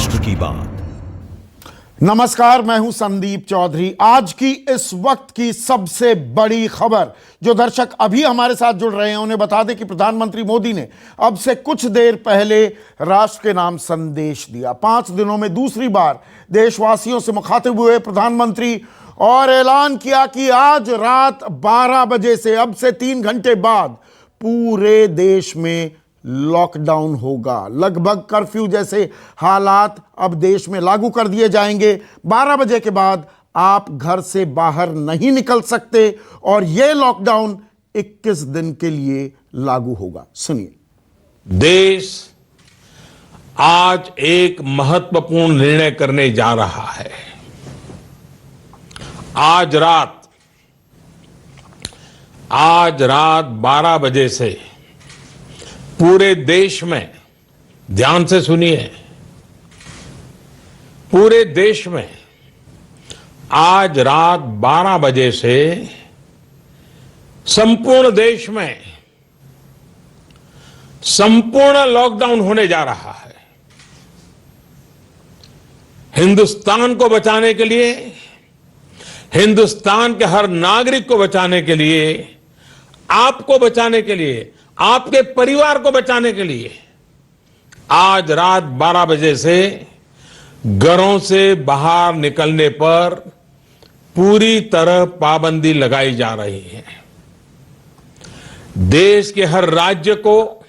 राष्ट्र की बात। नमस्कार, मैं हूं संदीप चौधरी। आज की इस वक्त की सबसे बड़ी खबर, जो दर्शक अभी हमारे साथ जुड़ रहे हैं उन्हें बता दें कि प्रधानमंत्री मोदी ने अब से कुछ देर पहले राष्ट्र के नाम संदेश दिया। 5 दिनों में दूसरी बार देशवासियों से मुखातिब हुए प्रधानमंत्री और ऐलान किया कि आज रात 12 बजे से, अब से 3 घंटे बाद, पूरे देश में लॉकडाउन होगा। लगभग कर्फ्यू जैसे हालात अब देश में लागू कर दिए जाएंगे। 12 बजे के बाद आप घर से बाहर नहीं निकल सकते और यह लॉकडाउन 21 दिन के लिए लागू होगा। सुनिए। देश आज एक महत्वपूर्ण निर्णय करने जा रहा है। आज रात 12 बजे से पूरे देश में, ध्यान से सुनिए, पूरे देश में आज रात 12 बजे से संपूर्ण देश में संपूर्ण लॉकडाउन होने जा रहा है। हिंदुस्तान को बचाने के लिए, हिंदुस्तान के हर नागरिक को बचाने के लिए, आपको बचाने के लिए, आपके परिवार को बचाने के लिए आज रात 12 बजे से घरों से बाहर निकलने पर पूरी तरह पाबंदी लगाई जा रही है। देश के हर राज्य को,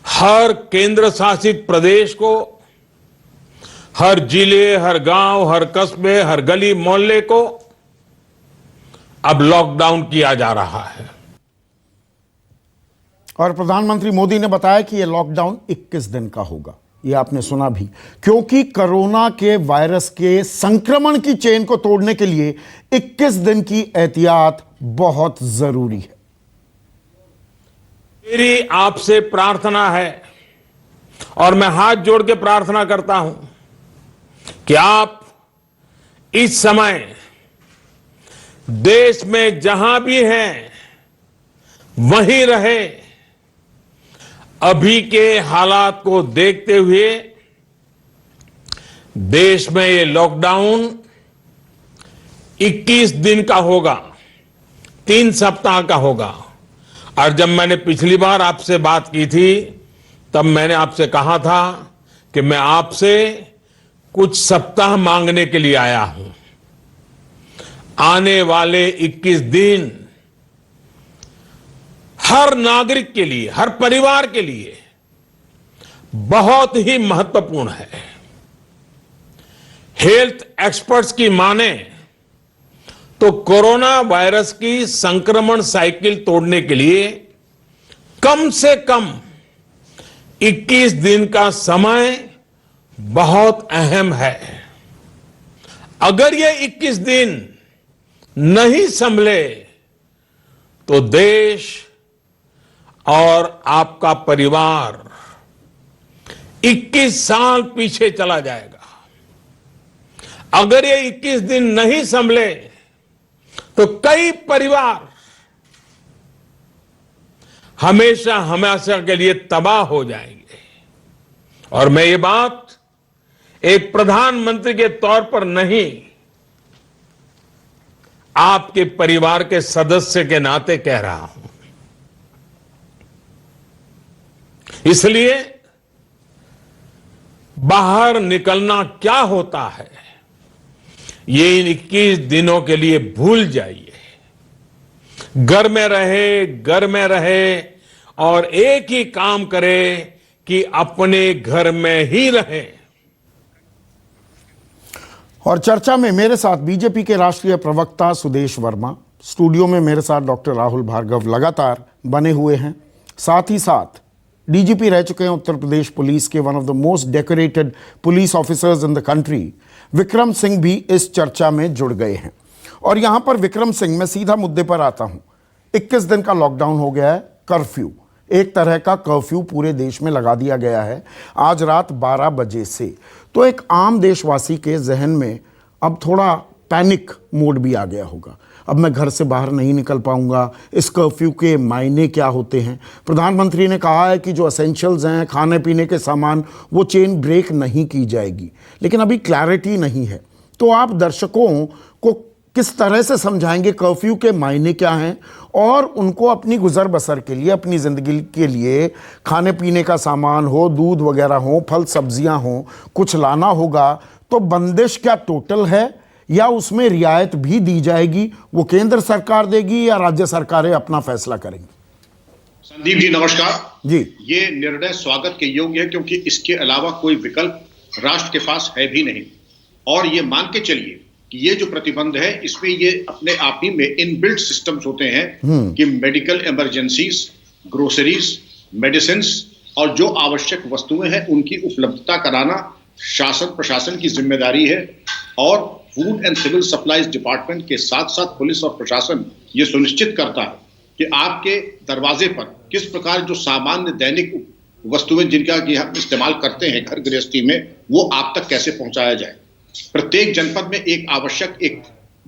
हर केंद्र शासित प्रदेश को, हर जिले, हर गांव, हर कस्बे, हर गली मोहल्ले को अब लॉकडाउन किया जा रहा है। और प्रधानमंत्री मोदी ने बताया कि यह लॉकडाउन 21 दिन का होगा। यह आपने सुना भी, क्योंकि कोरोना के वायरस के संक्रमण की चेन को तोड़ने के लिए 21 दिन की एहतियात बहुत जरूरी है। मेरी आपसे प्रार्थना है और मैं हाथ जोड़ के प्रार्थना करता हूं कि आप इस समय देश में जहां भी हैं वहीं रहे। अभी के हालात को देखते हुए देश में ये लॉकडाउन 21 दिन का होगा, 3 सप्ताह का होगा। और जब मैंने पिछली बार आपसे बात की थी तब मैंने आपसे कहा था कि मैं आपसे कुछ सप्ताह मांगने के लिए आया हूं। आने वाले 21 दिन हर नागरिक के लिए, हर परिवार के लिए बहुत ही महत्वपूर्ण है। हेल्थ एक्सपर्ट्स की माने तो कोरोना वायरस की संक्रमण साइकिल तोड़ने के लिए कम से कम 21 दिन का समय बहुत अहम है। अगर ये 21 दिन नहीं संभले तो देश और आपका परिवार 21 साल पीछे चला जाएगा। अगर ये 21 दिन नहीं संभले तो कई परिवार हमेशा हमेशा के लिए तबाह हो जाएंगे। और मैं ये बात एक प्रधानमंत्री के तौर पर नहीं, आपके परिवार के सदस्य के नाते कह रहा हूं। इसलिए बाहर निकलना क्या होता है ये इन 21 दिनों के लिए भूल जाइए। घर में रहे और एक ही काम करें कि अपने घर में ही रहें। और चर्चा में मेरे साथ बीजेपी के राष्ट्रीय प्रवक्ता सुदेश वर्मा, स्टूडियो में मेरे साथ डॉक्टर राहुल भार्गव लगातार बने हुए हैं। साथ ही साथ डीजीपी रह चुके हैं उत्तर प्रदेश पुलिस के one of the most decorated police officers in the country, Vikram Singh भी इस चर्चा में जुड़ गए हैं। और यहां पर विक्रम सिंह, मैं सीधा मुद्दे पर आता हूं। 21 दिन का लॉकडाउन हो गया है, कर्फ्यू, एक तरह का कर्फ्यू पूरे देश में लगा दिया गया है आज रात 12 बजे से। तो एक आम देशवासी के जहन में अब थोड़ा पैनिक मोड भी आ गया होगा। अब मैं घर से बाहर नहीं निकल पाऊंगा, इस कर्फ्यू के मायने क्या होते हैं। प्रधानमंत्री ने कहा है कि जो एसेंशियल्स हैं, खाने पीने के सामान, वो चेन ब्रेक नहीं की जाएगी, लेकिन अभी क्लैरिटी नहीं है। तो आप दर्शकों को किस तरह से समझाएंगे कर्फ्यू के मायने क्या हैं और उनको अपनी गुजर बसर के लिए, अपनी ज़िंदगी के लिए खाने पीने का सामान हो, दूध वगैरह हो, फल सब्जियां हो, कुछ लाना होगा तो बंदिश क्या टोटल है या उसमें रियायत भी दी जाएगी? वो केंद्र सरकार देगी या राज्य सरकारें अपना फैसला करेंगी? संदीप जी नमस्कार जी। ये निर्णय स्वागत के योग्य है क्योंकि इसके अलावा कोई विकल्प राष्ट्र के पास है भी नहीं। और ये मान के चलिए कि ये जो प्रतिबंध है इसमें ये अपने आप ही में इनबिल्ट सिस्टम्स होते हैं कि मेडिकल इमरजेंसीज, ग्रोसरीज, मेडिसिन और जो आवश्यक वस्तुएं हैं उनकी उपलब्धता कराना शासन प्रशासन की जिम्मेदारी है। और food and civil supplies department के साथ साथ पुलिस और प्रशासन ये सुनिश्चित करता है कि आपके दरवाजे पर किस प्रकार जो सामान्य दैनिक वस्तुएं जिनका कि हम इस्तेमाल करते हैं घर गृहस्थी में, वो आप तक कैसे पहुंचाया जाए। प्रत्येक जनपद में एक आवश्यक एक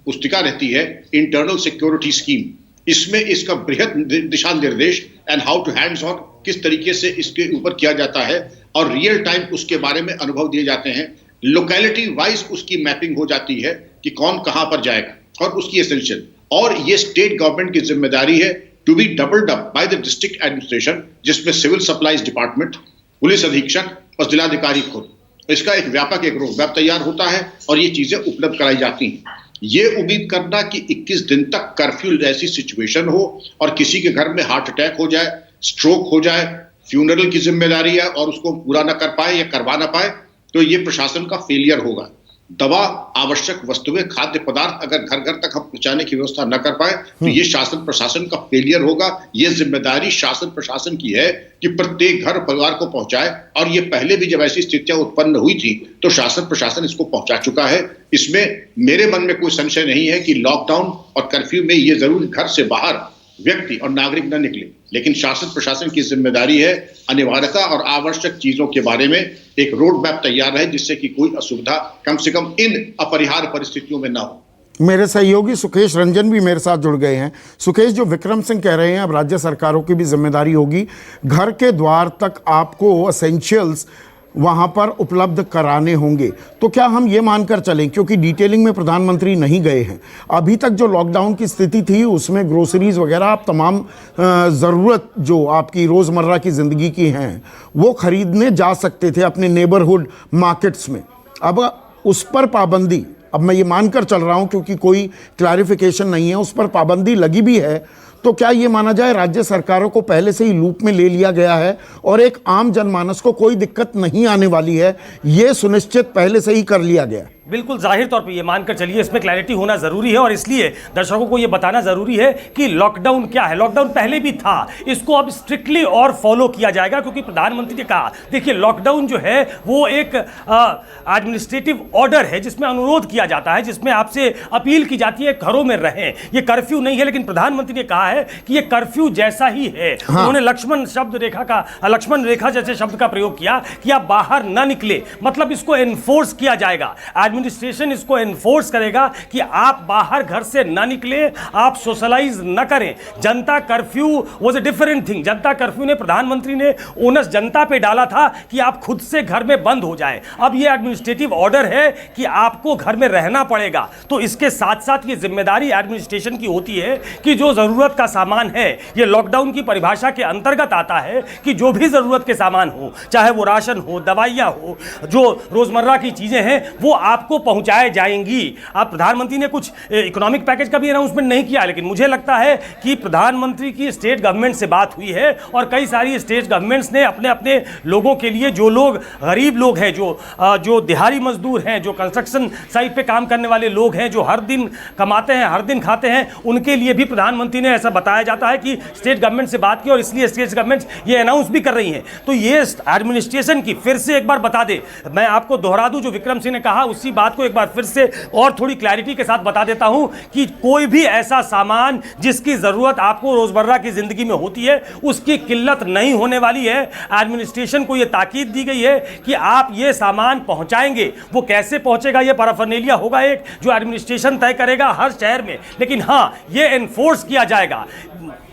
पुस्तिका रहती है, इंटरनल सिक्योरिटी स्कीम। इसमें इसका बृहद दिशा निर्देश and how to hands on, किस तरीके से इसके ऊपर किया जाता है और रियल टाइम उसके बारे में अनुभव दिए जाते हैं। लोकेलिटी वाइज उसकी मैपिंग हो जाती है कि कौन कहां पर जाएगा और उसकी एसेंशियल। और ये स्टेट गवर्नमेंट की जिम्मेदारी है to be doubled up by the district administration, जिसमें सिविल सप्लाईज डिपार्टमेंट, पुलिस अधीक्षक और जिलाधिकारी खुद। इसका एक व्यापक एक रोड मैप तैयार होता है और ये चीजें उपलब्ध कराई जाती हैं। ये उम्मीद करना कि 21 दिन तक कर्फ्यू जैसी सिचुएशन हो और किसी के घर में हार्ट अटैक हो जाए, स्ट्रोक हो जाए, फ्यूनरल की जिम्मेदारी है और उसको पूरा ना कर पाए या करवा ना पाए, तो ये प्रशासन का फेलियर होगा। दवा, आवश्यक वस्तुएं, खाद्य पदार्थ अगर घर घर तक हम पहुंचाने की व्यवस्था न कर पाए तो ये शासन प्रशासन का फेलियर होगा। ये जिम्मेदारी शासन प्रशासन की है कि प्रत्येक घर परिवार को पहुंचाए। और ये पहले भी जब ऐसी स्थितियां उत्पन्न हुई थी तो शासन प्रशासन इसको पहुंचा चुका है। इसमें मेरे मन में कोई संशय नहीं है कि लॉकडाउन और कर्फ्यू में ये जरूर घर से बाहर व्यक्ति और नागरिक न निकले, लेकिन शासन प्रशासन की जिम्मेदारी है अनिवार्यता और आवश्यक चीजों के बारे में एक रोड मैप तैयार रहे जिससे कि कोई असुविधा कम से कम इन अपरिहार्य परिस्थितियों में ना हो। मेरे सहयोगी सुकेश रंजन भी मेरे साथ जुड़ गए हैं। सुकेश, जो विक्रम सिंह कह रहे हैं अब राज्य सरकारों की भी जिम्मेदारी होगी, घर के द्वार तक आपको एसेंशियल्स वहाँ पर उपलब्ध कराने होंगे, तो क्या हम ये मानकर चलें, क्योंकि डिटेलिंग में प्रधानमंत्री नहीं गए हैं, अभी तक जो लॉकडाउन की स्थिति थी उसमें ग्रोसरीज वगैरह आप तमाम ज़रूरत जो आपकी रोज़मर्रा की ज़िंदगी की हैं वो ख़रीदने जा सकते थे अपने नेबरहुड मार्केट्स में। अब उस पर पाबंदी, अब मैं ये मानकर चल रहा हूँ क्योंकि कोई क्लैरिफिकेशन नहीं है, उस पर पाबंदी लगी भी है, तो क्या ये माना जाए राज्य सरकारों को पहले से ही लूप में ले लिया गया है और एक आम जनमानस को कोई दिक्कत नहीं आने वाली है, ये सुनिश्चित पहले से ही कर लिया गया है? बिल्कुल जाहिर तौर पे ये मानकर चलिए, इसमें क्लैरिटी होना ज़रूरी है और इसलिए दर्शकों को ये बताना ज़रूरी है कि लॉकडाउन क्या है। लॉकडाउन पहले भी था, इसको अब स्ट्रिक्टली और फॉलो किया जाएगा क्योंकि प्रधानमंत्री ने कहा, देखिए लॉकडाउन जो है वो एक एडमिनिस्ट्रेटिव ऑर्डर है जिसमें अनुरोध किया जाता है, जिसमें आपसे अपील की जाती है घरों में रहें। ये कर्फ्यू नहीं है, लेकिन प्रधानमंत्री ने कहा है कि ये कर्फ्यू जैसा ही है। हाँ। उन्होंने लक्ष्मण रेखा जैसे शब्द का प्रयोग किया कि आप बाहर ना निकले, मतलब इसको एनफोर्स किया जाएगा। एडमिनिस्ट्रेशन इसको एनफोर्स करेगा कि आप बाहर घर से ना निकले, आप सोशलाइज ना करें। जनता curfew was a different thing. Janata curfew ने प्रधानमंत्री ने ओनस जनता पे डाला था कि आप खुद से घर में बंद हो जाएं। अब ये एडमिनिस्ट्रेटिव ऑर्डर है कि आपको घर में रहना पड़ेगा। तो इसके साथ साथ ये जिम्मेदारी एडमिनिस्ट्रेशन की होती है कि जो जरूरत का सामान है, ये लॉकडाउन की परिभाषा के अंतर्गत आता है कि जो भी जरूरत के सामान हो, चाहे वो राशन हो, दवाइयां हो, जो रोजमर्रा की चीजें हैं, वो आपको पहुंचाए जाएंगी। अब प्रधानमंत्री ने कुछ इकोनॉमिक पैकेज का भी अनाउंसमेंट नहीं किया, लेकिन मुझे लगता है कि प्रधानमंत्री की स्टेट गवर्नमेंट से बात हुई है और कई सारी स्टेट गवर्नमेंट्स ने अपने अपने लोगों के लिए, जो लोग गरीब लोग हैं, जो दिहाड़ी मजदूर हैं, जो कंस्ट्रक्शन साइट पे काम करने वाले लोग हैं, जो हर दिन कमाते हैं, हर दिन खाते हैं, उनके लिए भी प्रधानमंत्री ने ऐसा बताया जाता है कि स्टेट गवर्नमेंट से बात की और इसलिए स्टेट गवर्नमेंट ये अनाउंस भी कर रही हैं। तो ये एडमिनिस्ट्रेशन की फिर से एक बार बता दे, मैं आपको दोहरा दूं जो विक्रम सिंह ने कहा, उसी बात को एक बार फिर से और थोड़ी क्लैरिटी के साथ बता देता हूं कि कोई भी ऐसा सामान जिसकी जरूरत आपको रोजमर्रा की जिंदगी में होती है उसकी किल्लत नहीं होने वाली है। एडमिनिस्ट्रेशन को यह ताकीद दी गई है कि आप ये सामान पहुंचाएंगे, वो कैसे पहुंचेगा ये पैराफर्नेलिया होगा एक जो एडमिनिस्ट्रेशन तय करेगा हर शहर में, लेकिन हां ये एनफोर्स किया जाएगा।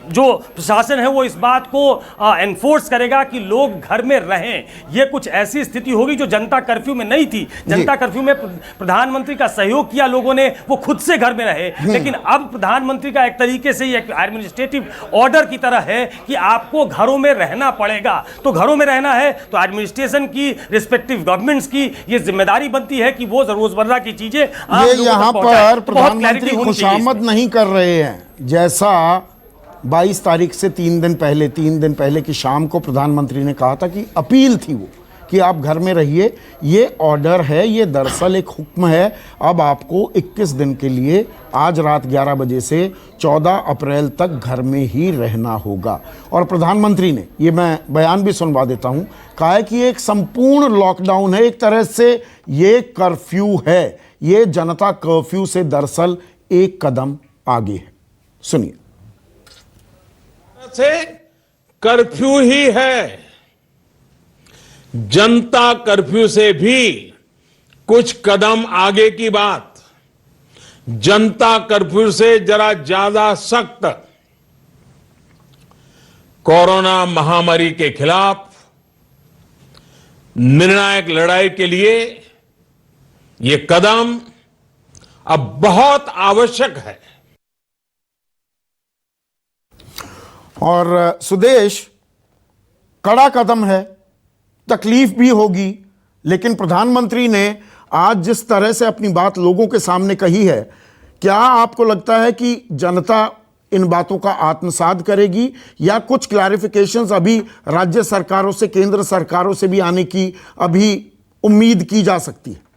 जो प्रशासन है वो इस बात को एनफोर्स करेगा कि लोग घर में रहें। ये कुछ ऐसी स्थिति होगी जो जनता कर्फ्यू में नहीं थी। जनता कर्फ्यू में प्रधानमंत्री का सहयोग किया लोगों ने, वो खुद से घर में रहे, लेकिन अब प्रधानमंत्री का एक तरीके से एक एडमिनिस्ट्रेटिव ऑर्डर की तरह है कि आपको घरों में रहना पड़ेगा। तो घरों में रहना है तो एडमिनिस्ट्रेशन की, रिस्पेक्टिव गवर्नमेंट्स की ये जिम्मेदारी बनती है कि वो रोजमर्रा की चीजें यहाँ पर प्रधानमंत्री खुशामद नहीं कर रहे हैं। जैसा 22 तारीख से 3 दिन पहले की शाम को प्रधानमंत्री ने कहा था कि अपील थी वो कि आप घर में रहिए, ये ऑर्डर है, ये दरअसल एक हुक्म है। अब आपको 21 दिन के लिए आज रात 11 बजे से 14 अप्रैल तक घर में ही रहना होगा। और प्रधानमंत्री ने, ये मैं बयान भी सुनवा देता हूँ, कहा है कि ये एक संपूर्ण लॉकडाउन है, एक तरह से ये कर्फ्यू है, ये जनता कर्फ्यू से दरअसल एक कदम आगे है। सुनिए। से कर्फ्यू ही है, जनता कर्फ्यू से भी कुछ कदम आगे की बात। जनता कर्फ्यू से जरा ज्यादा सख्त कोरोना महामारी के खिलाफ निर्णायक लड़ाई के लिए यह कदम अब बहुत आवश्यक है। और सुदेश, कड़ा कदम है, तकलीफ भी होगी, लेकिन प्रधानमंत्री ने आज जिस तरह से अपनी बात लोगों के सामने कही है, क्या आपको लगता है कि जनता इन बातों का आत्मसात करेगी या कुछ क्लैरिफिकेशंस अभी राज्य सरकारों से, केंद्र सरकारों से भी आने की अभी उम्मीद की जा सकती है?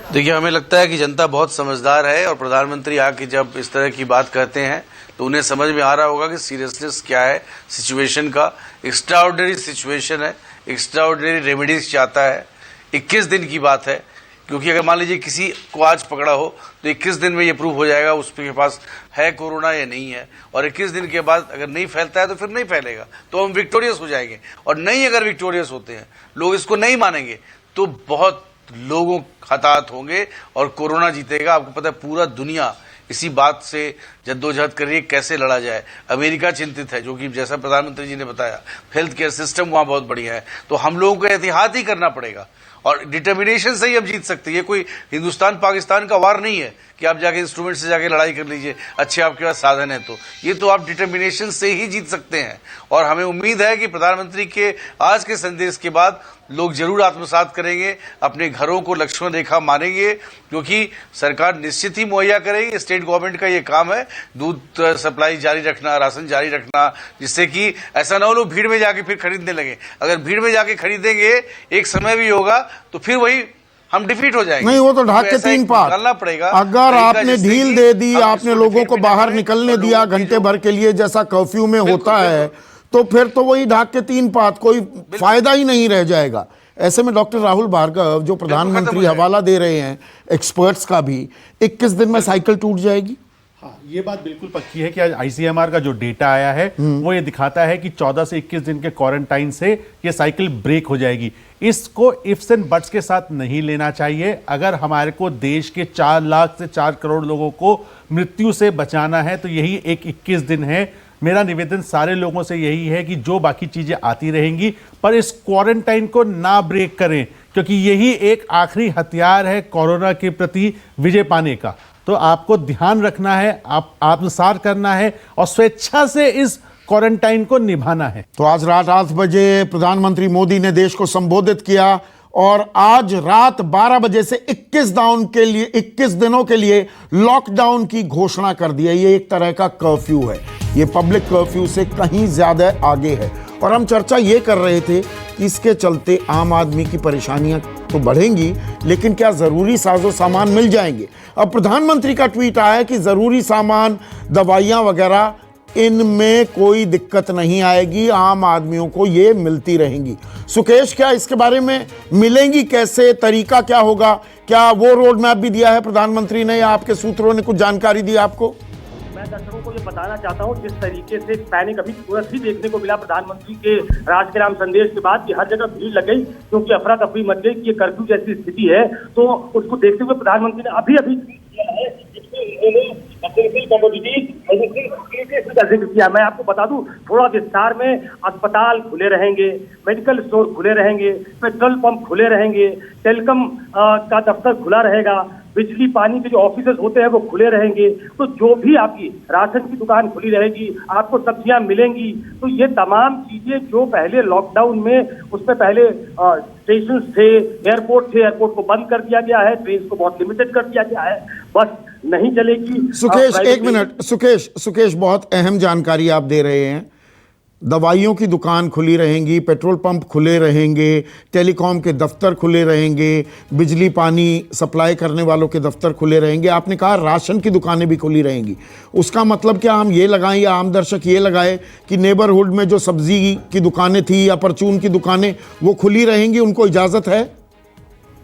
देखिए, हमें लगता है कि जनता बहुत समझदार है और प्रधानमंत्री आके जब इस तरह की बात करते हैं तो उन्हें समझ में आ रहा होगा कि सीरियसनेस क्या है सिचुएशन का। एक्स्ट्राऑर्डिनरी सिचुएशन है, एक्स्ट्राऑर्डिनरी रेमेडीज चाहता है। 21 दिन की बात है, क्योंकि अगर मान लीजिए किसी को आज पकड़ा हो तो 21 दिन में ये प्रूव हो जाएगा उसके पास है कोरोना या नहीं है, और 21 दिन के बाद अगर नहीं फैलता है तो फिर नहीं फैलेगा, तो हम विक्टोरियस हो जाएंगे। और नहीं अगर विक्टोरियस होते हैं, लोग इसको नहीं मानेंगे, तो बहुत लोगों हताहत होंगे और कोरोना जीतेगा। आपको पता है पूरा दुनिया इसी बात से जद्दोजहद कर रही है कैसे लड़ा जाए। अमेरिका चिंतित है, जो कि जैसा प्रधानमंत्री जी ने बताया हेल्थ केयर सिस्टम वहां बहुत बढ़िया है। तो हम लोगों को एहतियात ही करना पड़ेगा और डिटर्मिनेशन से ही हम जीत सकते हैं। ये कोई हिंदुस्तान पाकिस्तान का वार नहीं है कि आप जाके इंस्ट्रूमेंट से जाके लड़ाई कर लीजिए, अच्छे आपके पास साधन है। तो ये तो आप डिटर्मिनेशन से ही जीत सकते हैं। और हमें उम्मीद है कि प्रधानमंत्री के आज के संदेश के बाद लोग जरूर आत्मसात करेंगे, अपने घरों को लक्ष्मण रेखा मानेंगे, क्योंकि सरकार निश्चित ही मुहैया करेगी। स्टेट गवर्नमेंट का ये काम है दूध सप्लाई जारी रखना, राशन जारी रखना, जिससे कि ऐसा ना हो लोग भीड़ में जाके फिर खरीदने लगे। अगर भीड़ में जाके खरीदेंगे एक समय भी होगा तो फिर वही हम डिफीट हो जाएंगे। नहीं, वो तो ढाक के 3 पात निकालना पड़ेगा। अगर आपने ढील दे दी, आपने लोगों को बाहर निकलने दिया घंटे भर के लिए जैसा कर्फ्यू में होता है, तो फिर तो वही ढाक के 3 पात, कोई फायदा ही नहीं रह जाएगा। ऐसे में डॉक्टर राहुल भार्गव, जो प्रधानमंत्री हवाला दे रहे हैं एक्सपर्ट्स का भी, 21 दिन में साइकिल टूट जाएगी। हाँ, ये बात बिल्कुल पक्की है कि आज आईसीएमआर का जो डेटा आया है वो ये दिखाता है कि 14 से 21 दिन के क्वारंटाइन से ये साइकिल ब्रेक हो जाएगी। इसको इफ्स एंड बट्स के साथ नहीं लेना चाहिए। अगर हमारे को देश के 4 लाख से 4 करोड़ लोगों को मृत्यु से बचाना है तो यही एक 21 दिन है। मेरा निवेदन सारे लोगों से यही है कि जो बाकी चीजें आती रहेंगी पर इस क्वारंटाइन को ना ब्रेक करें, क्योंकि यही एक आखिरी हथियार है कोरोना के प्रति विजय पाने का। तो आपको ध्यान रखना है, आप आत्मसात करना है और स्वेच्छा से इस क्वारंटाइन को निभाना है। तो आज रात 8 बजे प्रधानमंत्री मोदी ने देश को संबोधित किया और आज रात 12 बजे से 21 दिनों के लिए लॉकडाउन की घोषणा कर दिया। ये एक तरह का कर्फ्यू है, ये पब्लिक कर्फ्यू से कहीं ज्यादा आगे है। और हम चर्चा ये कर रहे थे कि इसके चलते आम आदमी की परेशानियां तो बढ़ेंगी, लेकिन क्या जरूरी साजो सामान मिल जाएंगे? अब प्रधानमंत्री का ट्वीट आया कि जरूरी सामान, दवाइयां वगैरह इनमें कोई दिक्कत नहीं आएगी, आम आदमियों को ये मिलती रहेंगी। सुकेश, क्या इसके बारे में मिलेंगी कैसे, तरीका क्या होगा? क्या वो रोड मैप भी दिया है प्रधानमंत्री ने या आपके सूत्रों ने कुछ जानकारी दी आपको? मैं दर्शकों को ये बताना चाहता हूँ, जिस तरीके से पैनिक अभी तुरंत ही देखने को मिला प्रधानमंत्री के राष्ट्र के नाम संदेश के बाद कि हर जगह भीड़ लग गई, क्योंकि अफरा तफरी मच गई कि ये कर्फ्यू जैसी स्थिति है, तो उसको देखते हुए प्रधानमंत्री ने अभी किया है, का जिक्र किया। मैं आपको बता दूं थोड़ा विस्तार में, अस्पताल खुले रहेंगे, मेडिकल स्टोर खुले रहेंगे, पेट्रोल पंप खुले रहेंगे, टेलीकॉम का दफ्तर खुला रहेगा, बिजली पानी के जो ऑफिसेज होते हैं वो खुले रहेंगे, तो जो भी आपकी राशन की दुकान खुली रहेगी, आपको सब्जियां मिलेंगी। तो ये तमाम चीजें जो पहले लॉकडाउन में, उसमें पहले स्टेशन थे, एयरपोर्ट थे, एयरपोर्ट को बंद कर दिया गया है, ट्रेन को बहुत लिमिटेड कर दिया गया है, बस नहीं चलेगी। सुकेश, एक मिनट, सुकेश बहुत अहम जानकारी आप दे रहे हैं। दवाइयों की दुकान खुली रहेंगी, पेट्रोल पंप खुले रहेंगे, टेलीकॉम के दफ्तर खुले रहेंगे, बिजली पानी सप्लाई करने वालों के दफ्तर खुले रहेंगे। आपने कहा राशन की दुकानें भी खुली रहेंगी, उसका मतलब क्या हम ये लगाएं या आम दर्शक ये लगाए कि नेबरहुड में जो सब्जी की दुकानें थी या परचून की दुकानें वो खुली रहेंगी, उनको इजाजत है?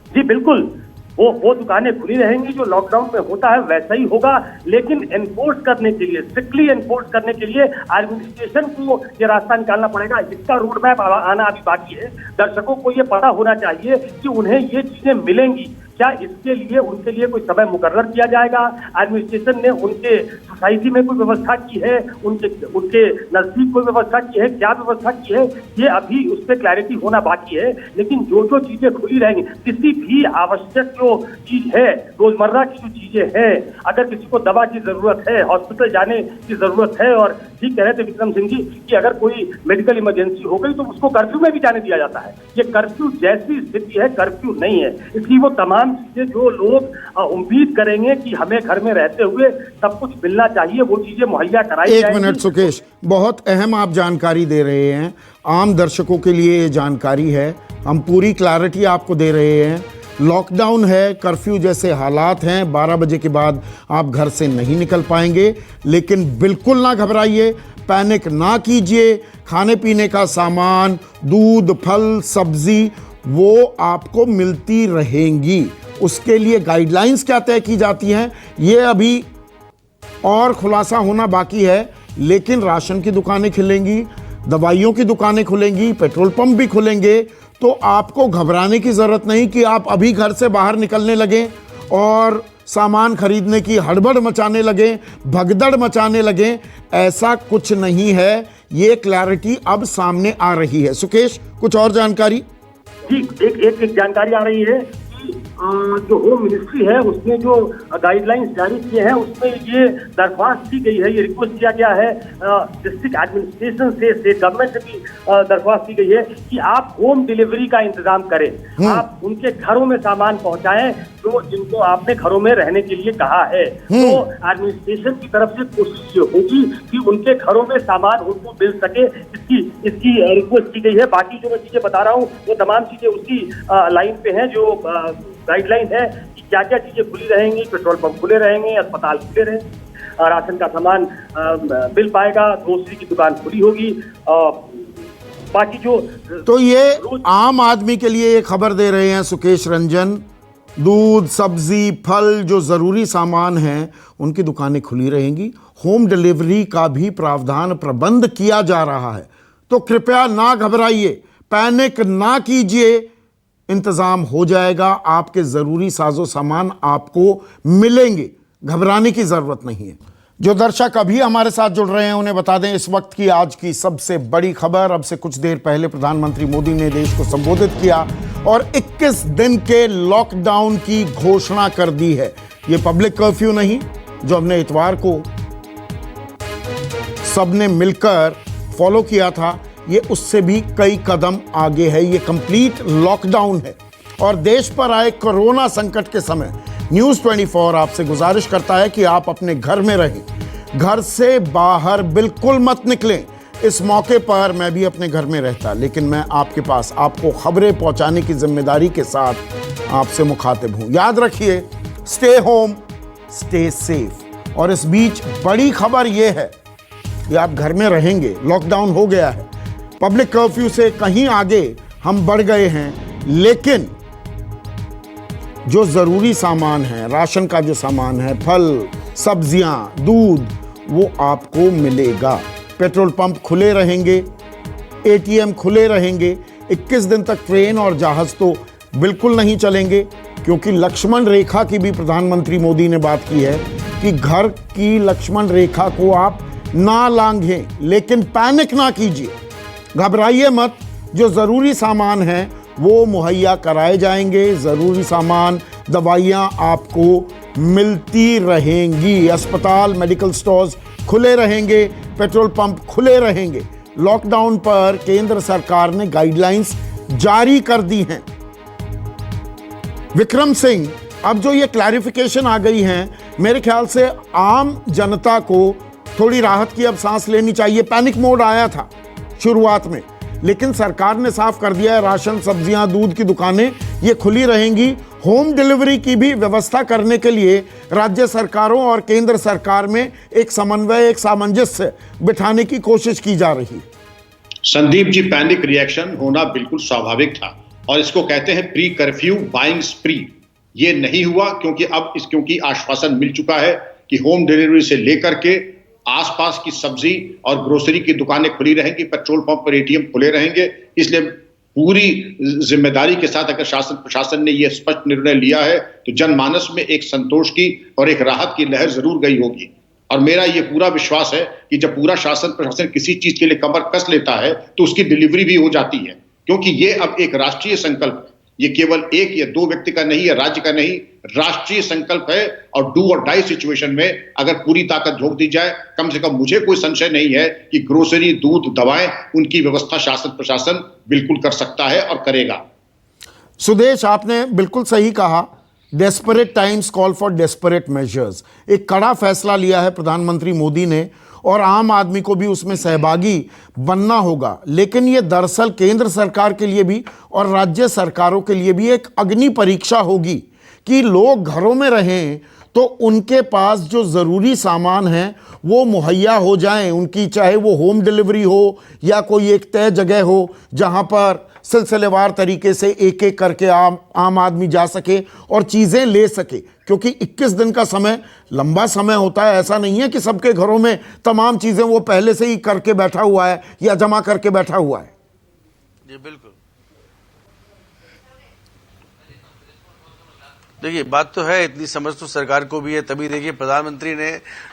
जी बिल्कुल, वो दुकानें खुली रहेंगी, जो लॉकडाउन में होता है वैसा ही होगा, लेकिन एनफोर्स करने के लिए, स्ट्रिक्टली एनफोर्स करने के लिए एडमिनिस्ट्रेशन को ये रास्ता निकालना पड़ेगा। इसका रोड मैप आना अभी बाकी है। दर्शकों को ये पता होना चाहिए कि उन्हें ये चीजें मिलेंगी क्या, इसके लिए उनके लिए कोई समय मुकर्रर किया जाएगा? एडमिनिस्ट्रेशन ने उनके सोसाइटी में कोई व्यवस्था की है, उनके नजदीक कोई व्यवस्था की है, क्या व्यवस्था की है, ये अभी उस पर क्लैरिटी होना बाकी है। लेकिन जो चीजें खुली रहेंगी, किसी भी आवश्यक जो चीज है, रोजमर्रा की जो चीजें हैं, अगर किसी को दवा की जरूरत है, हॉस्पिटल जाने की जरूरत है, और ठीक कह रहे थे विक्रम सिंह जी कि अगर कोई मेडिकल इमरजेंसी हो गई तो उसको कर्फ्यू में भी जाने दिया जाता है। ये कर्फ्यू जैसी स्थिति है, कर्फ्यू नहीं है। इसलिए वो तमाम चीजें जो लोग उम्मीद करेंगे कि हमें घर में रहते हुए सब कुछ मिलना चाहिए, वो चीजें मुहैया कराई जाएंगी। एक मिनट सुकेश, बहुत अहम आप जानकारी दे रहे हैं, आम दर्शकों के लिए ये जानकारी है, हम पूरी क्लैरिटी आपको दे रहे हैं। लॉकडाउन है, कर्फ्यू जैसे हालात हैं, 12 बजे के बाद आप घर से नहीं निकल पाएंगे, लेकिन बिल्कुल ना घबराइए, पैनिक ना कीजिए। खाने पीने का सामान, दूध, फल, सब्जी वो आपको मिलती रहेंगी। उसके लिए गाइडलाइंस क्या तय की जाती हैं ये अभी और खुलासा होना बाकी है, लेकिन राशन की दुकानें खुलेंगी, दवाइयों की दुकानें खुलेंगी, पेट्रोल पंप भी खुलेंगे। तो आपको घबराने की ज़रूरत नहीं कि आप अभी घर से बाहर निकलने लगें और सामान खरीदने की हड़बड़ मचाने लगें, भगदड़ मचाने लगें, ऐसा कुछ नहीं है। ये क्लैरिटी अब सामने आ रही है। सुकेश, कुछ और जानकारी? जी, एक जानकारी आ रही है कि जो होम मिनिस्ट्री है उसने जो गाइडलाइंस जारी किए हैं उसमें ये दरख्वास्त की गई है, ये रिक्वेस्ट किया गया है डिस्ट्रिक्ट एडमिनिस्ट्रेशन से, स्टेट गवर्नमेंट से भी दरख्वास्त की गई है कि आप होम डिलीवरी का इंतजाम करें, आप उनके घरों में सामान पहुंचाएं जो जिनको आपने घरों में रहने के लिए कहा है। तो एडमिनिस्ट्रेशन की तरफ से कोशिश ये होगी कि उनके घरों में सामान उनको मिल सके, इसकी रिक्वेस्ट की गई है। बाकी जो मैं चीजें बता रहा हूँ वो तमाम चीजें उसी लाइन पे हैं जो गाइडलाइन है कि क्या क्या चीजें खुली रहेंगी। पेट्रोल पंप खुले रहेंगे, अस्पताल खुले रहेंगे, राशन का सामान मिल पाएगा, ग्रोसरी की दुकान खुली होगी, बाकी जो तो ये आम आदमी के लिए ये खबर दे रहे हैं सुकेश रंजन, दूध, सब्जी, फल, जो ज़रूरी सामान हैं उनकी दुकानें खुली रहेंगी। होम डिलीवरी का भी प्रावधान प्रबंध किया जा रहा है। तो कृपया ना घबराइए, पैनिक ना कीजिए, इंतज़ाम हो जाएगा, आपके ज़रूरी साजो सामान आपको मिलेंगे, घबराने की ज़रूरत नहीं है। जो दर्शक अभी हमारे साथ जुड़ रहे हैं उन्हें बता दें इस वक्त की आज की सबसे बड़ी खबर। अब से कुछ देर पहले प्रधानमंत्री मोदी ने देश को संबोधित किया और 21 दिन के लॉकडाउन की घोषणा कर दी है। ये पब्लिक कर्फ्यू नहीं जो हमने इतवार को सबने मिलकर फॉलो किया था, ये उससे भी कई कदम आगे है। ये कंप्लीट लॉकडाउन है और देश पर आए कोरोना संकट के समय न्यूज़ 24 आपसे गुजारिश करता है कि आप अपने घर में रहें, घर से बाहर बिल्कुल मत निकलें। इस मौके पर मैं भी अपने घर में रहता, लेकिन मैं आपके पास आपको खबरें पहुंचाने की जिम्मेदारी के साथ आपसे मुखातिब हूं। याद रखिए, स्टे होम, स्टे सेफ। और इस बीच बड़ी खबर यह है, या आप घर में रहेंगे, लॉकडाउन हो गया है, पब्लिक कर्फ्यू से कहीं आगे हम बढ़ गए हैं, लेकिन जो ज़रूरी सामान है, राशन का जो सामान है, फल, सब्जियां, दूध, वो आपको मिलेगा। पेट्रोल पंप खुले रहेंगे, एटीएम खुले रहेंगे। 21 दिन तक ट्रेन और जहाज तो बिल्कुल नहीं चलेंगे, क्योंकि लक्ष्मण रेखा की भी प्रधानमंत्री मोदी ने बात की है कि घर की लक्ष्मण रेखा को आप ना लांघें, लेकिन पैनिक ना कीजिए, घबराइए मत। जो ज़रूरी सामान है वो मुहैया कराए जाएंगे, ज़रूरी सामान, दवाइयाँ आपको मिलती रहेंगी, अस्पताल, मेडिकल स्टोर्स खुले रहेंगे, पेट्रोल पंप खुले रहेंगे। लॉकडाउन पर केंद्र सरकार ने गाइडलाइंस जारी कर दी हैं। विक्रम सिंह, अब जो ये क्लैरिफिकेशन आ गई हैं, मेरे ख्याल से आम जनता को थोड़ी राहत की अब सांस लेनी चाहिए। पैनिक मोड आया था शुरुआत में, लेकिन सरकार ने साफ कर दिया है, राशन, सब्जियां, दूध की दुकानें ये खुली रहेंगी। होम डिलीवरी की भी व्यवस्था करने के लिए राज्य सरकारों और केंद्र सरकार में एक समन्वय, एक सामंजस्य बिठाने की कोशिश की जा रही है। संदीप जी, पैनिक रिएक्शन होना बिल्कुल स्वाभाविक था और इसको कहते हैं प्री कर्फ्यू बाइंग स्प्री। ये नहीं हुआ क्योंकि आश्वासन मिल चुका है कि होम डिलीवरी से लेकर के आसपास की सब्जी और ग्रोसरी की दुकानें खुली रहेंगी, पेट्रोल पंप और एटीएम खुले रहेंगे। इसलिए पूरी जिम्मेदारी के साथ अगर शासन प्रशासन ने यह स्पष्ट निर्णय लिया है तो जनमानस में एक संतोष की और एक राहत की लहर जरूर गई होगी। और मेरा यह पूरा विश्वास है कि जब पूरा शासन प्रशासन किसी चीज के लिए कमर कस लेता है तो उसकी डिलीवरी भी हो जाती है, क्योंकि ये अब एक राष्ट्रीय संकल्प है। ये केवल एक या दो व्यक्ति का नहीं है, राज्य का नहीं, राष्ट्रीय संकल्प है। और डू और डाई सिचुएशन में अगर पूरी ताकत झोंक दी जाए, कम से कम मुझे कोई संशय नहीं है कि ग्रोसरी, दूध, दवाएं, उनकी व्यवस्था शासन प्रशासन बिल्कुल कर सकता है और करेगा। सुदेश, आपने बिल्कुल सही कहा, desperate times call for desperate measures. एक कड़ा फैसला लिया है प्रधानमंत्री मोदी ने और आम आदमी को भी उसमें सहभागी बनना होगा। लेकिन ये दरअसल केंद्र सरकार के लिए भी और राज्य सरकारों के लिए भी एक अग्नि परीक्षा होगी कि लोग घरों में रहें तो उनके पास जो ज़रूरी सामान है वो मुहैया हो जाएं उनकी, चाहे वो होम डिलीवरी हो या कोई एक तय जगह हो जहां पर सिलसिलेवार तरीके से एक एक करके आम आदमी जा सके और चीज़ें ले सके। क्योंकि 21 दिन का समय लंबा समय होता है, ऐसा नहीं है कि सबके घरों में तमाम चीज़ें वो पहले से ही करके बैठा हुआ है या जमा करके बैठा हुआ है। जी बिल्कुल, देखिए बात तो है, इतनी समझ तो सरकार को भी है। तभी देखिए प्रधानमंत्री ने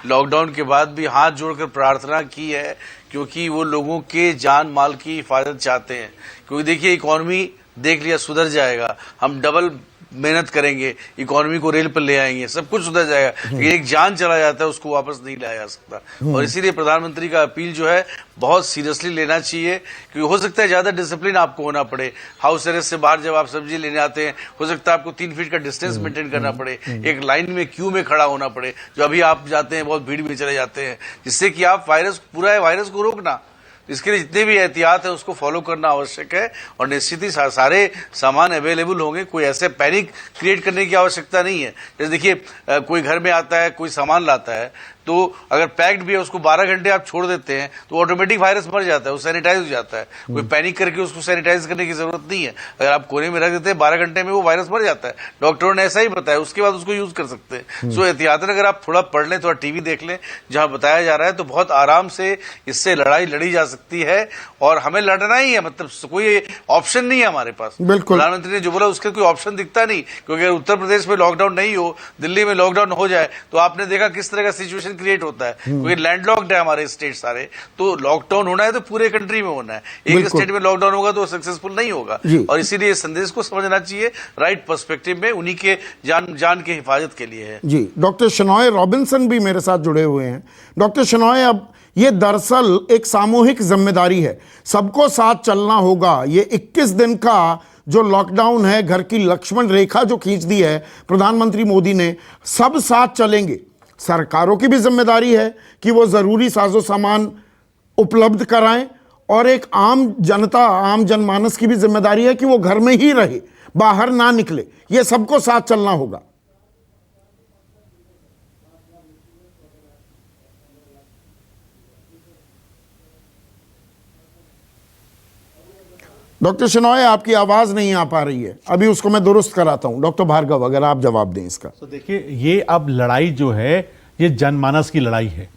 लॉकडाउन के बाद भी हाथ जोड़कर प्रार्थना की है, क्योंकि वो लोगों के जान माल की हिफाजत चाहते हैं। क्योंकि देखिए इकोनॉमी देख लिया सुधर जाएगा, हम डबल मेहनत करेंगे, इकोनॉमी को रेल पर ले आएंगे, सब कुछ सुधर जाएगा, लेकिन एक जान चला जाता है उसको वापस नहीं लाया जा सकता। और इसीलिए प्रधानमंत्री का अपील जो है बहुत सीरियसली लेना चाहिए, क्योंकि हो सकता है ज्यादा डिसिप्लिन आपको होना पड़े। हाउस अरेस्ट से बाहर जब आप सब्जी लेने आते हैं, हो सकता है आपको 3 फीट का डिस्टेंस मेंटेन करना पड़े, एक लाइन में क्यू में खड़ा होना पड़े, जो अभी आप जाते हैं बहुत भीड़ में चले जाते हैं, जिससे कि आप पूरा वायरस को रोकना। इसके लिए जितने भी एहतियात है उसको फॉलो करना आवश्यक है और निश्चित ही सारे सामान अवेलेबल होंगे। कोई ऐसे पैनिक क्रिएट करने की आवश्यकता नहीं है। जैसे देखिए कोई घर में आता है, कोई सामान लाता है, तो अगर पैक्ड भी है उसको 12 घंटे आप छोड़ देते हैं तो ऑटोमेटिक वायरस मर जाता है, वो सैनिटाइज हो जाता है। कोई पैनिक करके उसको सैनिटाइज करने की जरूरत नहीं है। अगर आप कोने में रख देते हैं 12 घंटे में वो वायरस मर जाता है, डॉक्टरों ने ऐसा ही बताया, उसके बाद उसको यूज कर सकते हैं। सो एहतियातन अगर आप थोड़ा पढ़ लें, थोड़ा टीवी देख लें जहां बताया जा रहा है, तो बहुत आराम से इससे लड़ाई लड़ी जा सकती है। और हमें लड़ना ही है, मतलब कोई ऑप्शन नहीं है हमारे पास। प्रधानमंत्री ने जो बोला उसका कोई ऑप्शन दिखता नहीं, क्योंकि अगर उत्तर प्रदेश में लॉकडाउन नहीं हो, दिल्ली में लॉकडाउन हो जाए, तो आपने देखा किस तरह का सिचुएशन क्रिएट होता है, क्योंकि लैंडलॉक्ड है हमारे स्टेट सारे। तो लॉकडाउन होना है तो पूरे कंट्री में होना है, एक स्टेट में लॉकडाउन होगा तो सक्सेसफुल नहीं होगा। और इसीलिए इस संदेश को समझना चाहिए राइट पर्सपेक्टिव में, उन्हीं के जान की हिफाजत के लिए है। जी, डॉक्टर शनॉय रॉबिन्सन भी मेरे साथ जुड़े हुए हैं। डॉक्टर शनॉय, अब ये दरअसल एक सामूहिक जिम्मेदारी है, सबको साथ चलना होगा। ये 21 दिन का जो लॉकडाउन है, घर की लक्ष्मण रेखा जो खींच दी है प्रधानमंत्री मोदी ने, सब साथ चलेंगे। सरकारों की भी जिम्मेदारी है कि वो ज़रूरी साजो सामान उपलब्ध कराएं, और एक आम जनता, आम जनमानस की भी जिम्मेदारी है कि वो घर में ही रहे, बाहर ना निकले। ये सबको साथ चलना होगा। डॉक्टर शेनॉय, आपकी आवाज नहीं आ पा रही है, अभी उसको मैं दुरुस्त कराता हूं। डॉक्टर भार्गव, अगर आप जवाब दें इसका। तो देखिए, ये अब लड़ाई जो है ये जनमानस की लड़ाई है।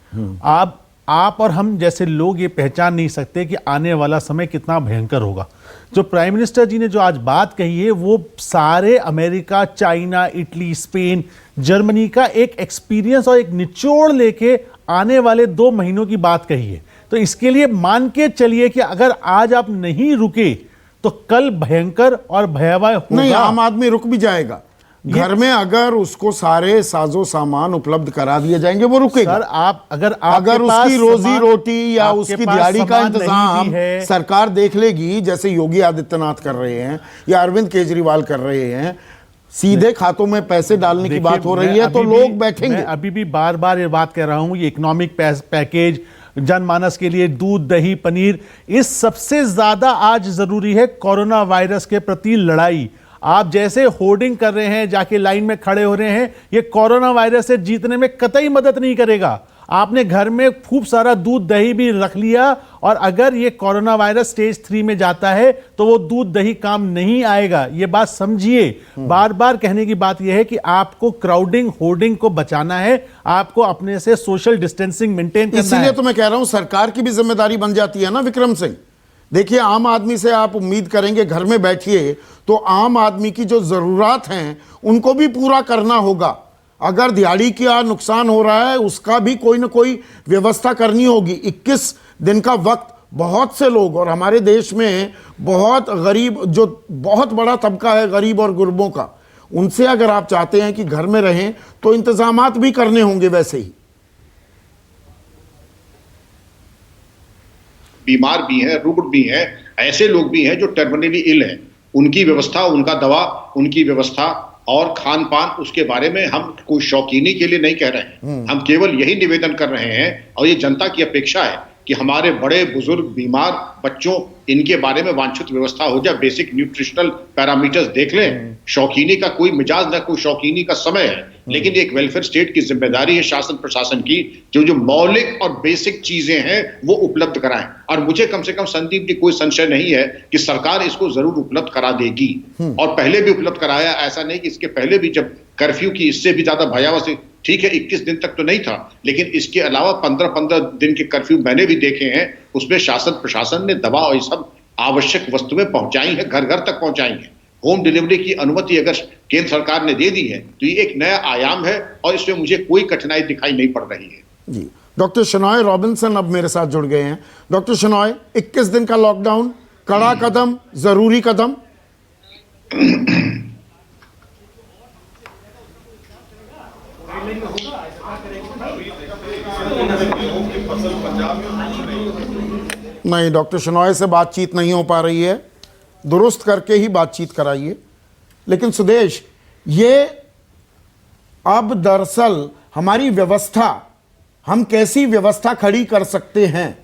आप और हम जैसे लोग ये पहचान नहीं सकते कि आने वाला समय कितना भयंकर होगा। जो प्राइम मिनिस्टर जी ने जो आज बात कही है वो सारे America, China, Italy, Spain, Germany का एक एक्सपीरियंस और एक निचोड़ लेके आने वाले 2 महीनों की बात कही है। तो इसके लिए मान के चलिए कि अगर आज आप नहीं रुके तो कल भयंकर और भयावह होगा। नहीं, आम आदमी रुक भी जाएगा। घर में अगर उसको सारे साजो सामान उपलब्ध करा दिए जाएंगे वो रुकेगा। सर, आप अगर उसकी रोजी रोटी या उसकी दिहाड़ी का इंतजाम सरकार देख लेगी, जैसे योगी आदित्यनाथ कर रहे हैं या अरविंद केजरीवाल कर रहे हैं, सीधे खातों में पैसे डालने की बात हो रही है, तो लोग बैठेंगे। मैं अभी भी बार बार ये बात कह रहा हूं, ये इकोनॉमिक पैकेज, जनमानस के लिए दूध, दही, पनीर, इस सबसे ज्यादा आज जरूरी है कोरोना वायरस के प्रति लड़ाई। आप जैसे होर्डिंग कर रहे हैं, जाके लाइन में खड़े हो रहे हैं, ये कोरोना वायरस से जीतने में कतई मदद नहीं करेगा। आपने घर में खूब सारा दूध दही भी रख लिया और अगर ये कोरोना वायरस स्टेज 3 में जाता है तो वो दूध दही काम नहीं आएगा। ये बात समझिए। बार बार कहने की बात यह है कि आपको क्राउडिंग, होर्डिंग को बचाना है, आपको अपने से सोशल डिस्टेंसिंग मेंटेन करना है। इसीलिए तो मैं कह रहा हूं सरकार की भी जिम्मेदारी बन जाती है ना विक्रम सिंह। देखिए, आम आदमी से आप उम्मीद करेंगे घर में बैठिए, तो आम आदमी की जो जरूरत हैं उनको भी पूरा करना होगा। अगर दिहाड़ी का नुकसान हो रहा है उसका भी कोई ना कोई व्यवस्था करनी होगी। 21 दिन का वक्त बहुत से लोग, और हमारे देश में बहुत गरीब, जो बहुत बड़ा तबका है गरीब और गुरबों का, उनसे अगर आप चाहते हैं कि घर में रहें तो इंतजामात भी करने होंगे। वैसे ही बीमार भी हैं, रुग्ण भी हैं, ऐसे लोग भी हैं जो टर्मिनली इल हैं, उनकी व्यवस्था, उनका दवा, उनकी व्यवस्था और खान पान, उसके बारे में हम कोई शौकीनी के लिए नहीं कह रहे हैं। हम केवल यही निवेदन कर रहे हैं और ये जनता की अपेक्षा है कि हमारे बड़े बुजुर्ग, बीमार बच्चों, इनके बारे में वांछित व्यवस्था हो जाए। बेसिक न्यूट्रिशनल पैरामीटर्स देख लें। शौकीनी का कोई मिजाज ना, कोई शौकीनी का समय है, लेकिन एक वेलफेयर स्टेट की जिम्मेदारी है शासन प्रशासन की, जो मौलिक और बेसिक चीजें हैं वो उपलब्ध कराएं। और मुझे कम से कम संदीप जी कोई संशय नहीं है कि सरकार इसको जरूर उपलब्ध करा देगी और पहले भी उपलब्ध कराया। ऐसा नहीं कि इसके पहले भी जब कर्फ्यू की इससे भी ज्यादा भयावह, ठीक है 21 दिन तक तो नहीं था, लेकिन इसके अलावा 15-15 दिन के कर्फ्यू मैंने भी देखे हैं, उसमें शासन प्रशासन ने दवा और ये सब आवश्यक वस्तुएं पहुंचाई हैं, घर घर तक पहुंचाई हैं। होम डिलीवरी की अनुमति अगर केंद्र सरकार ने दे दी है तो ये एक नया आयाम है और इसमें मुझे कोई कठिनाई दिखाई नहीं पड़ रही है। जी, डॉक्टर शेनॉय रॉबिन्सन अब मेरे साथ जुड़ गए हैं। डॉक्टर शेनॉय, 21 दिन का लॉकडाउन, कड़ा कदम, जरूरी कदम? नहीं, डॉक्टर शेनॉय से बातचीत नहीं हो पा रही है, दुरुस्त करके ही बातचीत कराइए। लेकिन सुदेश, ये अब दरअसल हमारी व्यवस्था, हम कैसी व्यवस्था खड़ी कर सकते हैं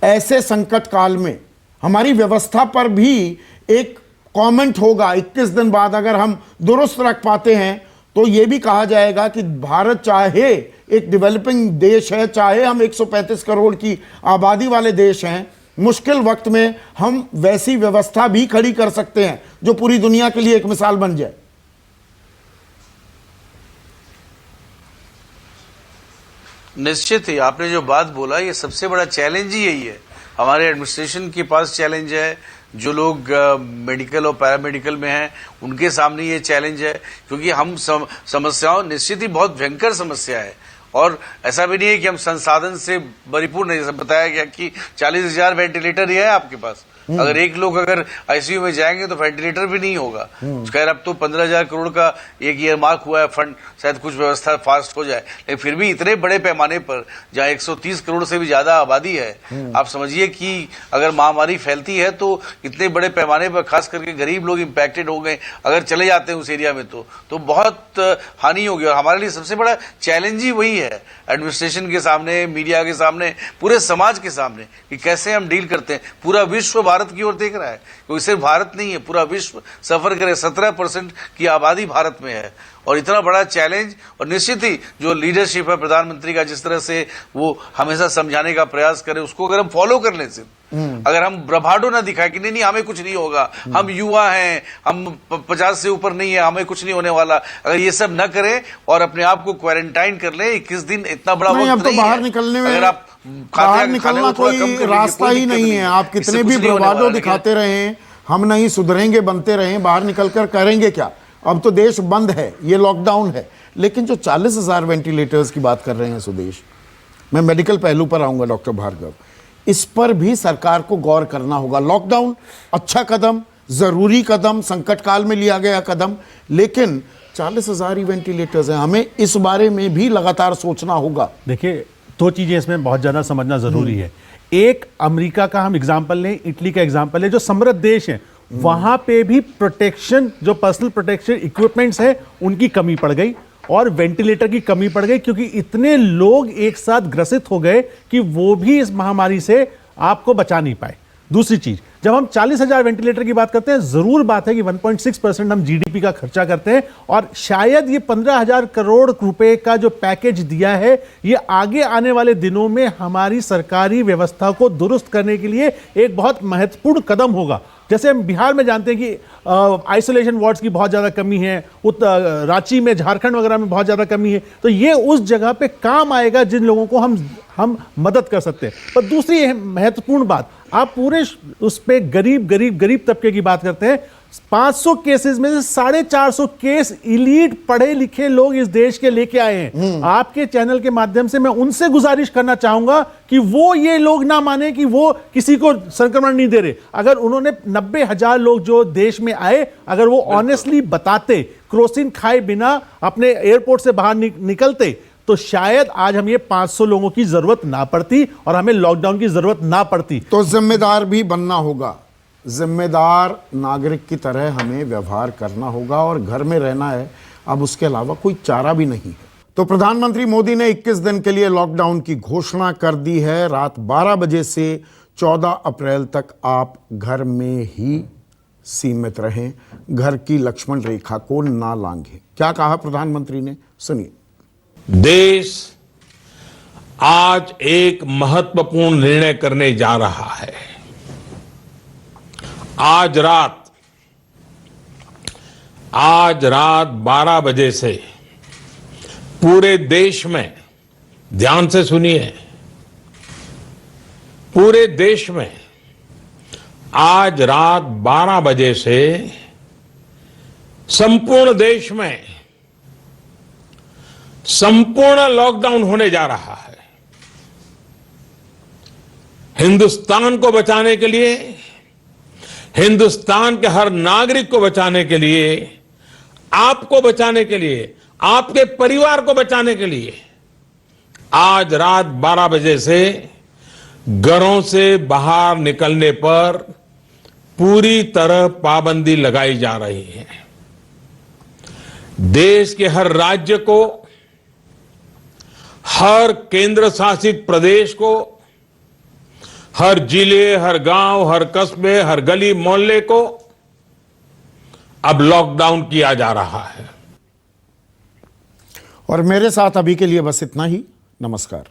ऐसे संकट काल में? हमारी व्यवस्था पर भी एक कमेंट होगा 21 दिन बाद। अगर हम दुरुस्त रख पाते हैं तो यह भी कहा जाएगा कि भारत चाहे एक डेवलपिंग देश है, चाहे हम 135 करोड़ की आबादी वाले देश हैं, मुश्किल वक्त में हम वैसी व्यवस्था भी खड़ी कर सकते हैं जो पूरी दुनिया के लिए एक मिसाल बन जाए। निश्चित ही आपने जो बात बोला, ये सबसे बड़ा चैलेंज ही यही है। हमारे एडमिनिस्ट्रेशन के पास चैलेंज है, जो लोग मेडिकल और पैरामेडिकल में हैं उनके सामने ये चैलेंज है, क्योंकि हम समस्याओं, निश्चित ही बहुत भयंकर समस्या है। और ऐसा भी नहीं है कि हम संसाधन से परिपूर्ण है। जैसा बताया गया कि 40,000 वेंटिलेटर ही है आपके पास, अगर एक लोग अगर आईसीयू में जाएंगे तो वेंटिलेटर भी नहीं होगा। खैर, अब तो 15,000 करोड़ का एक ईयर मार्क हुआ है फंड, शायद कुछ व्यवस्था फास्ट हो जाए, लेकिन फिर भी इतने बड़े पैमाने पर, जहां 130 करोड़ से भी ज्यादा आबादी है, आप समझिए कि अगर महामारी फैलती है तो इतने बड़े पैमाने पर खास करके गरीब लोग इंपैक्टेड हो गए, अगर चले जाते हैं उस एरिया में तो बहुत हानि होगी। और हमारे लिए सबसे बड़ा चैलेंज ही वही है, एडमिनिस्ट्रेशन के सामने, मीडिया के सामने, पूरे समाज के सामने, कि कैसे हम डील करते हैं। पूरा विश्व भारत भारत की ओर देख रहा है, क्योंकि सिर्फ भारत नहीं है, पूरा विश्व सफर करे। 17% की आबादी भारत में है और इतना बड़ा चैलेंज। और निश्चित ही जो लीडरशिप है प्रधानमंत्री का, जिस तरह से वो हमेशा समझाने का प्रयास करे, उसको अगर हम फॉलो कर लें, अगर हम ब्रभाडो ना दिखाए कि नहीं हमें कुछ नहीं होगा, हम युवा हैं, हम 50 से ऊपर नहीं है, हमें कुछ नहीं होने वाला, अगर ये सब न करें और अपने आप को क्वारंटाइन कर ले, 21 दिन इतना बड़ा वक्त अब तो नहीं बाहर है। निकलने में, अगर आप बाहर निकलना कोई रास्ता ही नहीं है। आप कितने भी ब्रभाडो दिखाते रहे, हम नहीं सुधरेंगे बनते रहे, बाहर निकलकर करेंगे क्या? अब तो देश बंद है, ये लॉकडाउन है। लेकिन जो 40,000 वेंटिलेटर्स की बात कर रहे हैं सुदेश, मैं मेडिकल पहलू पर आऊंगा डॉक्टर भार्गव, इस पर भी सरकार को गौर करना होगा। लॉकडाउन अच्छा कदम, जरूरी कदम, संकट काल में लिया गया कदम, लेकिन 40,000 ही वेंटिलेटर्स हैं, हमें इस बारे में भी लगातार सोचना होगा। देखिए, दो चीजें इसमें बहुत ज्यादा समझना जरूरी है। एक, अमेरिका का हम एग्जांपल लें, इटली का एग्जांपल लें, जो समृद्ध देश है, वहां पे भी प्रोटेक्शन, जो पर्सनल प्रोटेक्शन इक्विपमेंट्स है, उनकी कमी पड़ गई और वेंटिलेटर की कमी पड़ गई, क्योंकि इतने लोग एक साथ ग्रसित हो गए कि वो भी इस महामारी से आपको बचा नहीं पाए। दूसरी चीज, जब हम 40,000 वेंटिलेटर की बात करते हैं, जरूर बात है कि 1.6% हम जीडीपी का खर्चा करते हैं और शायद ये 15,000 करोड़ रुपए का जो पैकेज दिया है, ये आगे आने वाले दिनों में हमारी सरकारी व्यवस्था को दुरुस्त करने के लिए एक बहुत महत्वपूर्ण कदम होगा। जैसे हम बिहार में जानते हैं कि आइसोलेशन वार्ड्स की बहुत ज़्यादा कमी है, रांची में, झारखंड वगैरह में बहुत ज़्यादा कमी है, तो ये उस जगह पे काम आएगा जिन लोगों को हम मदद कर सकते हैं। पर दूसरी महत्वपूर्ण बात, आप पूरे उस पे गरीब तबके की बात करते हैं। 500 केसेस में से 450 केस इलीट पढ़े लिखे लोग इस देश के लेके आए हैं। आपके चैनल के माध्यम से मैं उनसे गुजारिश करना चाहूंगा कि वो ये लोग ना माने कि वो किसी को संक्रमण नहीं दे रहे। अगर उन्होंने 90,000 लोग जो देश में आए, अगर वो ऑनेस्टली बताते, क्रोसिन खाए बिना अपने एयरपोर्ट से बाहर निकलते, तो शायद आज हम ये 500 लोगों की जरूरत ना पड़ती और हमें लॉकडाउन की जरूरत ना पड़ती। तो जिम्मेदार भी बनना होगा, जिम्मेदार नागरिक की तरह हमें व्यवहार करना होगा और घर में रहना है। अब उसके अलावा कोई चारा भी नहीं है। तो प्रधानमंत्री मोदी ने 21 दिन के लिए लॉकडाउन की घोषणा कर दी है। रात 12 बजे से 14 अप्रैल तक आप घर में ही सीमित रहें, घर की लक्ष्मण रेखा को ना लांघें। क्या कहा प्रधानमंत्री ने, सुनिए। देश आज एक महत्वपूर्ण निर्णय करने जा रहा है। आज रात 12 बजे से पूरे देश में, ध्यान से सुनिए, पूरे देश में आज रात 12 बजे से संपूर्ण देश में संपूर्ण लॉकडाउन होने जा रहा है। हिंदुस्तान को बचाने के लिए, हिंदुस्तान के हर नागरिक को बचाने के लिए, आपको बचाने के लिए, आपके परिवार को बचाने के लिए आज रात 12 बजे से घरों से बाहर निकलने पर पूरी तरह पाबंदी लगाई जा रही है। देश के हर राज्य को, हर केंद्र शासित प्रदेश को, हर जिले, हर गांव, हर कस्बे, हर गली मोहल्ले को अब लॉकडाउन किया जा रहा है। और मेरे साथ अभी के लिए बस इतना ही। नमस्कार।